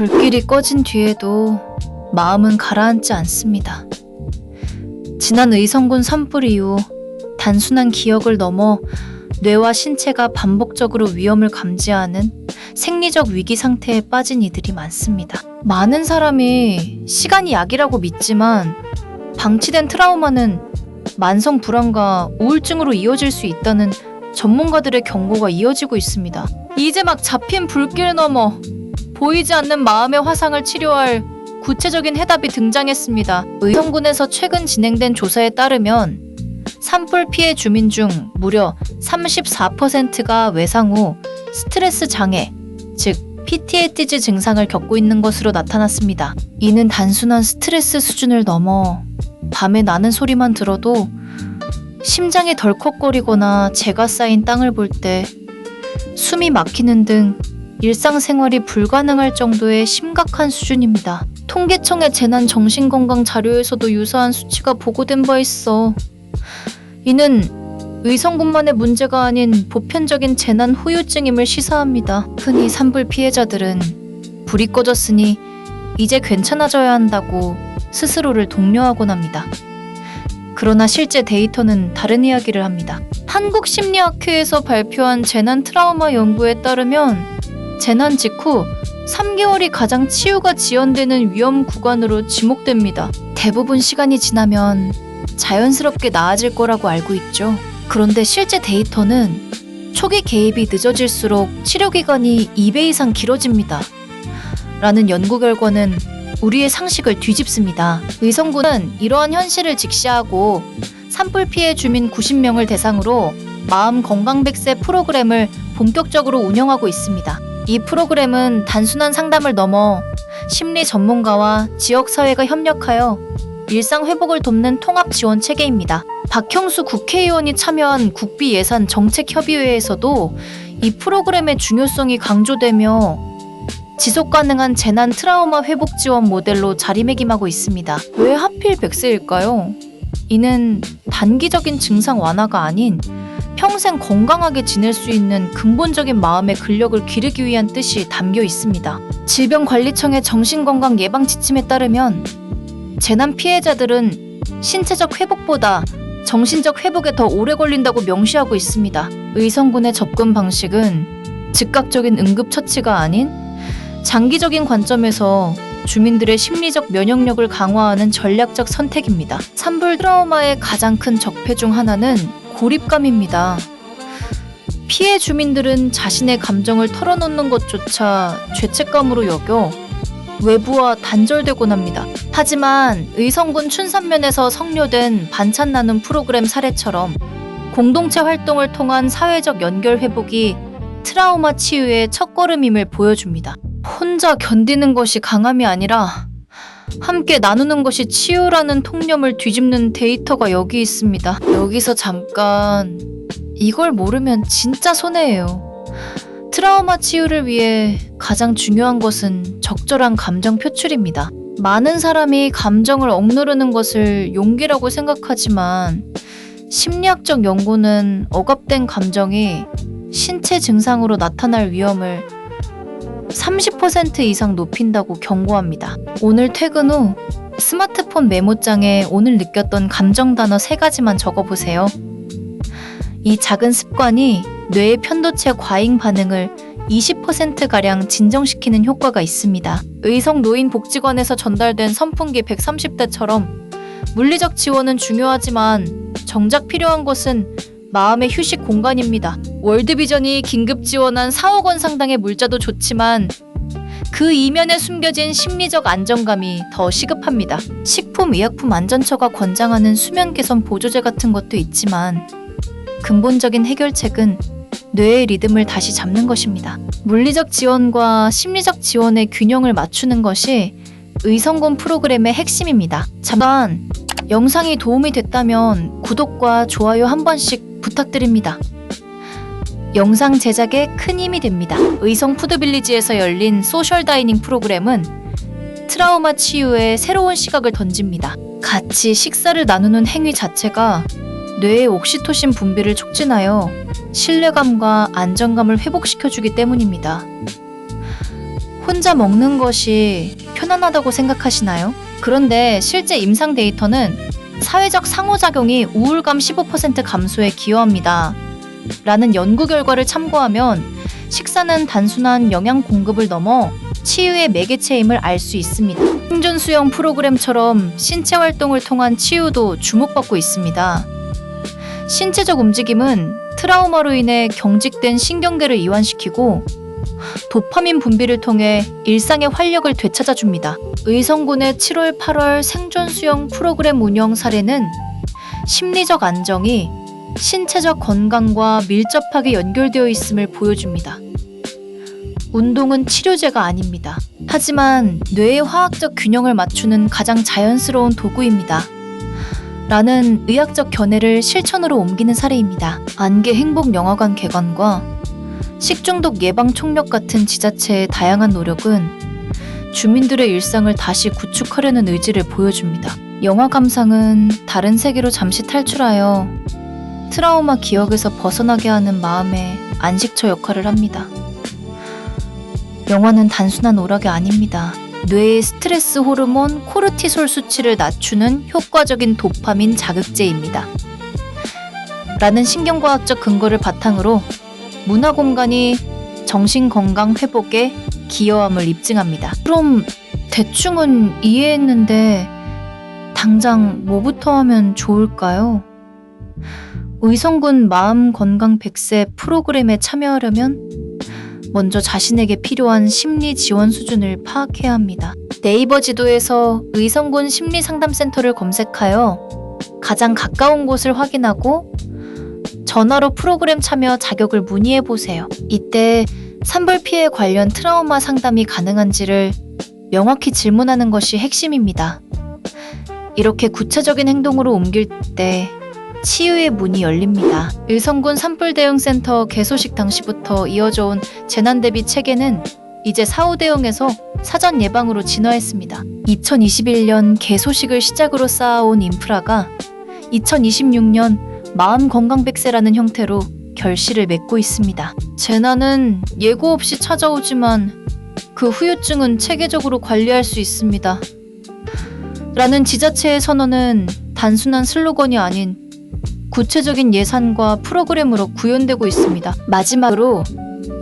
불길이 꺼진 뒤에도 마음은 가라앉지 않습니다. 지난 의성군 산불 이후 단순한 기억을 넘어 뇌와 신체가 반복적으로 위험을 감지하는 생리적 위기 상태에 빠진 이들이 많습니다. 많은 사람이 시간이 약이라고 믿지만 방치된 트라우마는 만성 불안과 우울증으로 이어질 수 있다는 전문가들의 경고가 이어지고 있습니다. 이제 막 잡힌 불길 너머 보이지 않는 마음의 화상을 치료할 구체적인 해답이 등장했습니다. 의성군에서 최근 진행된 조사에 따르면 산불 피해 주민 중 무려 34%가 외상 후 스트레스 장애, 즉 PTSD 증상을 겪고 있는 것으로 나타났습니다. 이는 단순한 스트레스 수준을 넘어 밤에 나는 소리만 들어도 심장이 덜컥거리거나 재가 쌓인 땅을 볼 때 숨이 막히는 등 일상생활이 불가능할 정도의 심각한 수준입니다. 통계청의 재난정신건강 자료에서도 유사한 수치가 보고된 바 있어. 이는 의성군만의 문제가 아닌 보편적인 재난 후유증임을 시사합니다. 흔히 산불 피해자들은 불이 꺼졌으니 이제 괜찮아져야 한다고 스스로를 독려하곤 합니다. 그러나 실제 데이터는 다른 이야기를 합니다. 한국심리학회에서 발표한 재난 트라우마 연구에 따르면 재난 직후 3개월이 가장 치유가 지연되는 위험 구간으로 지목됩니다. 대부분 시간이 지나면 자연스럽게 나아질 거라고 알고 있죠. 그런데 실제 데이터는 초기 개입이 늦어질수록 치료 기간이 2배 이상 길어집니다. 라는 연구 결과는 우리의 상식을 뒤집습니다. 의성군은 이러한 현실을 직시하고 산불 피해 주민 90명을 대상으로 마음 건강 100세 프로그램을 본격적으로 운영하고 있습니다. 이 프로그램은 단순한 상담을 넘어 심리 전문가와 지역사회가 협력하여 일상 회복을 돕는 통합 지원 체계입니다. 박형수 국회의원이 참여한 국비예산 정책협의회에서도 이 프로그램의 중요성이 강조되며 지속 가능한 재난 트라우마 회복 지원 모델로 자리매김하고 있습니다. 왜 하필 100세일까요? 이는 단기적인 증상 완화가 아닌 평생 건강하게 지낼 수 있는 근본적인 마음의 근력을 기르기 위한 뜻이 담겨 있습니다. 질병관리청의 정신건강 예방 지침에 따르면 재난 피해자들은 신체적 회복보다 정신적 회복에 더 오래 걸린다고 명시하고 있습니다. 의성군의 접근 방식은 즉각적인 응급처치가 아닌 장기적인 관점에서 주민들의 심리적 면역력을 강화하는 전략적 선택입니다. 산불 트라우마의 가장 큰 적폐 중 하나는 고립감입니다. 피해 주민들은 자신의 감정을 털어놓는 것조차 죄책감으로 여겨 외부와 단절되곤 합니다. 하지만 의성군 춘산면에서 성료된 반찬 나눔 프로그램 사례처럼 공동체 활동을 통한 사회적 연결 회복이 트라우마 치유의 첫걸음임을 보여줍니다. 혼자 견디는 것이 강함이 아니라 함께 나누는 것이 치유라는 통념을 뒤집는 데이터가 여기 있습니다. 여기서 잠깐, 이걸 모르면 진짜 손해예요. 트라우마 치유를 위해 가장 중요한 것은 적절한 감정 표출입니다. 많은 사람이 감정을 억누르는 것을 용기라고 생각하지만 심리학적 연구는 억압된 감정이 신체 증상으로 나타날 위험을 30% 이상 높인다고 경고합니다. 오늘 퇴근 후 스마트폰 메모장에 오늘 느꼈던 감정 단어 3가지만 적어보세요. 이 작은 습관이 뇌의 편도체 과잉 반응을 20%가량 진정시키는 효과가 있습니다. 의성 노인복지관에서 전달된 선풍기 130대처럼 물리적 지원은 중요하지만 정작 필요한 것은 마음의 휴식 공간입니다. 월드비전이 긴급 지원한 4억 원 상당의 물자도 좋지만 그 이면에 숨겨진 심리적 안정감이 더 시급합니다. 식품의약품안전처가 권장하는 수면 개선 보조제 같은 것도 있지만 근본적인 해결책은 뇌의 리듬을 다시 잡는 것입니다. 물리적 지원과 심리적 지원의 균형을 맞추는 것이 의성군 프로그램의 핵심입니다. 잠깐, 영상이 도움이 됐다면 구독과 좋아요 한 번씩 부탁드립니다. 영상 제작에 큰 힘이 됩니다. 의성 푸드빌리지에서 열린 소셜 다이닝 프로그램은 트라우마 치유에 새로운 시각을 던집니다. 같이 식사를 나누는 행위 자체가 뇌의 옥시토신 분비를 촉진하여 신뢰감과 안정감을 회복시켜주기 때문입니다. 혼자 먹는 것이 편안하다고 생각하시나요? 그런데 실제 임상 데이터는 사회적 상호작용이 우울감 15% 감소에 기여합니다. 라는 연구 결과를 참고하면 식사는 단순한 영양 공급을 넘어 치유의 매개체임을 알 수 있습니다. 생존 수영 프로그램처럼 신체 활동을 통한 치유도 주목받고 있습니다. 신체적 움직임은 트라우마로 인해 경직된 신경계를 이완시키고 도파민 분비를 통해 일상의 활력을 되찾아줍니다. 의성군의 7월, 8월 생존 수영 프로그램 운영 사례는 심리적 안정이 신체적 건강과 밀접하게 연결되어 있음을 보여줍니다. 운동은 치료제가 아닙니다. 하지만 뇌의 화학적 균형을 맞추는 가장 자연스러운 도구입니다. 라는 의학적 견해를 실천으로 옮기는 사례입니다. 안개 행복 영화관 개관과 식중독 예방 총력 같은 지자체의 다양한 노력은 주민들의 일상을 다시 구축하려는 의지를 보여줍니다. 영화 감상은 다른 세계로 잠시 탈출하여 트라우마 기억에서 벗어나게 하는 마음의 안식처 역할을 합니다. 영화는 단순한 오락이 아닙니다. 뇌의 스트레스 호르몬 코르티솔 수치를 낮추는 효과적인 도파민 자극제입니다. 라는 신경과학적 근거를 바탕으로 문화 공간이 정신 건강 회복에 기여함을 입증합니다. 그럼 대충은 이해했는데 당장 뭐부터 하면 좋을까요? 의성군 마음건강 100세 프로그램에 참여하려면 먼저 자신에게 필요한 심리 지원 수준을 파악해야 합니다. 네이버 지도에서 의성군 심리상담센터를 검색하여 가장 가까운 곳을 확인하고 전화로 프로그램 참여 자격을 문의해보세요. 이때 산불 피해 관련 트라우마 상담이 가능한지를 명확히 질문하는 것이 핵심입니다. 이렇게 구체적인 행동으로 옮길 때 치유의 문이 열립니다. 의성군 산불대응센터 개소식 당시부터 이어져 온 재난대비 체계는 이제 사후 대응에서 사전 예방으로 진화했습니다. 2021년 개소식을 시작으로 쌓아온 인프라가 2026년 마음건강 100세라는 형태로 결실을 맺고 있습니다. 재난은 예고 없이 찾아오지만 그 후유증은 체계적으로 관리할 수 있습니다. 라는 지자체의 선언은 단순한 슬로건이 아닌 구체적인 예산과 프로그램으로 구현되고 있습니다. 마지막으로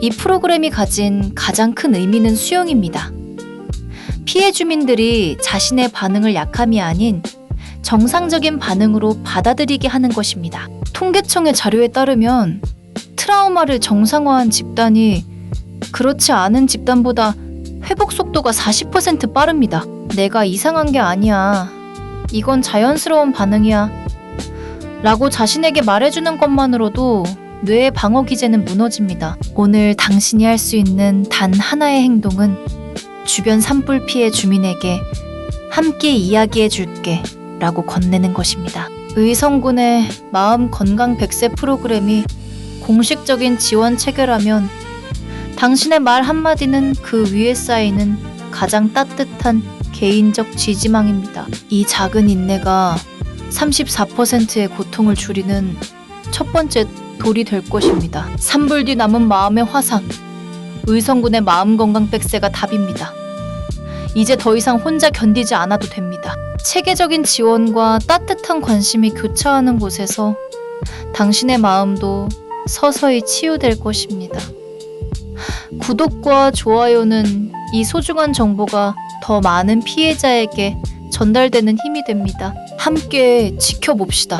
이 프로그램이 가진 가장 큰 의미는 수용입니다. 피해 주민들이 자신의 반응을 약함이 아닌 정상적인 반응으로 받아들이게 하는 것입니다. 통계청의 자료에 따르면 트라우마를 정상화한 집단이 그렇지 않은 집단보다 회복 속도가 40% 빠릅니다. 내가 이상한 게 아니야. 이건 자연스러운 반응이야. 라고 자신에게 말해주는 것만으로도 뇌의 방어 기제는 무너집니다. 오늘 당신이 할 수 있는 단 하나의 행동은 주변 산불 피해 주민에게 함께 이야기해 줄게 라고 건네는 것입니다. 의성군의 마음 건강 100세 프로그램이 공식적인 지원 체계라면 당신의 말 한마디는 그 위에 쌓이는 가장 따뜻한 개인적 지지망입니다. 이 작은 인내가 34%의 고통을 줄이는 첫 번째 돌이 될 것입니다. 산불 뒤 남은 마음의 화상, 의성군의 마음건강 100세가 답입니다. 이제 더 이상 혼자 견디지 않아도 됩니다. 체계적인 지원과 따뜻한 관심이 교차하는 곳에서 당신의 마음도 서서히 치유될 것입니다. 구독과 좋아요는 이 소중한 정보가 더 많은 피해자에게 전달되는 힘이 됩니다. 함께 지켜봅시다.